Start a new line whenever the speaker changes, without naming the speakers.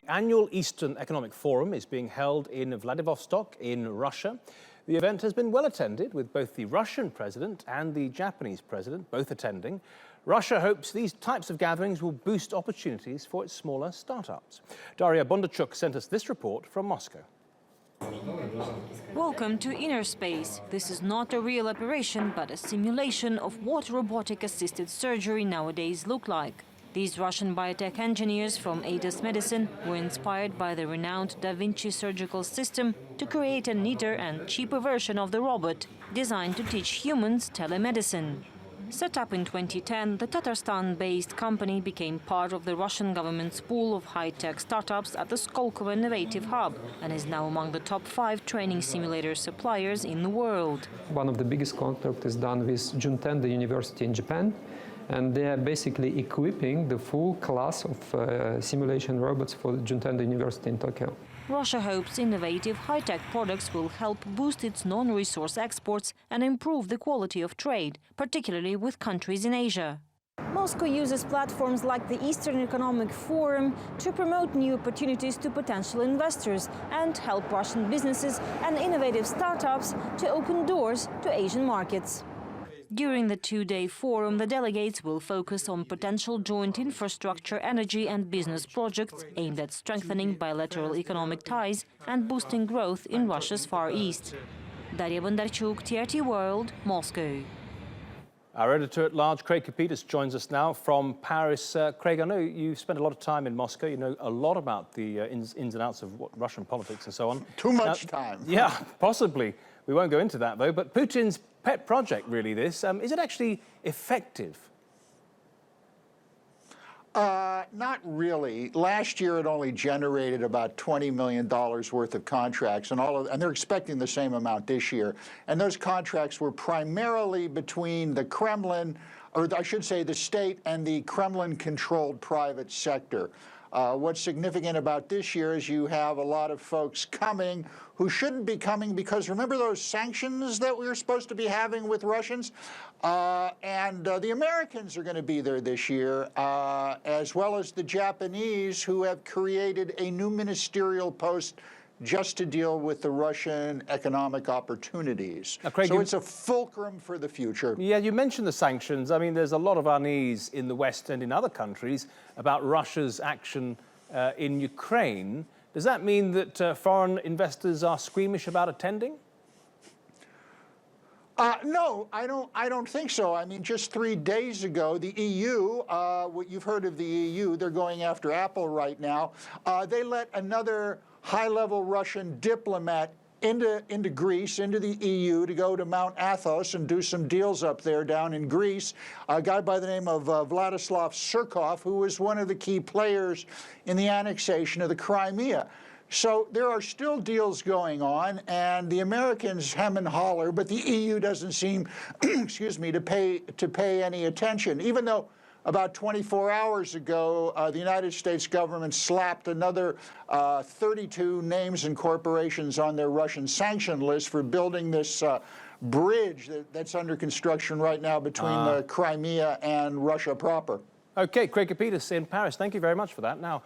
Annual Eastern Economic Forum is being held in Vladivostok in Russia. The event has been well attended, with both the Russian president and the Japanese president both attending. Russia hopes these types of gatherings will boost opportunities for its smaller startups. Daria Bondar-chuk sent us this report from Moscow.
Welcome to Inner Space. This is not a real operation, but a simulation of what robotic-assisted surgery nowadays look like. These Russian biotech engineers from ADAS Medicine were inspired by the renowned Da Vinci surgical system to create a neater and cheaper version of the robot, designed to teach humans telemedicine. Set up in 2010, the Tatarstan-based company became part of the Russian government's pool of high-tech startups at the Skolkovo Innovative Hub and is now among the top 5 training simulator suppliers in the world.
One of the biggest contracts is done with Juntendo the University in Japan, and they are basically equipping the full class of simulation robots for Juntendo University in Tokyo.
Russia hopes innovative high-tech products will help boost its non-resource exports and improve the quality of trade, particularly with countries in Asia. Moscow uses platforms like the Eastern Economic Forum to promote new opportunities to potential investors and help Russian businesses and innovative startups to open doors to Asian markets. During the two-day forum, the delegates will focus on potential joint infrastructure, energy and business projects aimed at strengthening bilateral economic ties and boosting growth in Russia's Far East. Daria Bondar-chuk, TRT World, Moscow.
Our editor-at-large, Craig Kapitas, joins us now from Paris. Craig, I know you've spent a lot of time in Moscow. You know a lot about the ins and outs of Russian politics and so on.
Too much time.
Yeah, possibly. We won't go into that, though. But Putin's pet project, really, this. Is it actually effective?
Not really. Last year, it only generated about $20 million worth of contracts, and they're expecting the same amount this year. And those contracts were primarily between the Kremlin, or I should say the state, and the Kremlin-controlled private sector. What's significant about this year is you have a lot of folks coming who shouldn't be coming because remember those sanctions that we were supposed to be having with Russians? The Americans are going to be there this year, as well as the Japanese, who have created a new ministerial post just to deal with the Russian economic opportunities. Now, Craig, so it's a fulcrum for the future.
Yeah, you mentioned the sanctions. I mean, there's a lot of unease in the West and in other countries about Russia's action in Ukraine. Does that mean that foreign investors are squeamish about attending?
No, I don't think so. I mean, just 3 days ago, the EU, what you've heard of the EU, they're going after Apple right now. They let another high-level Russian diplomat into Greece, into the EU, to go to Mount Athos and do some deals up there down in Greece. A guy by the name of Vladislav Surkov, who was one of the key players in the annexation of the Crimea. So there are still deals going on, and the Americans hem and holler, but the EU doesn't seem, excuse me, to pay any attention, even though about 24 hours ago, the United States government slapped another 32 names and corporations on their Russian sanction list for building this bridge that's under construction right now between the Crimea and Russia proper.
Okay, Craig Kapitas in Paris. Thank you very much for that. Now.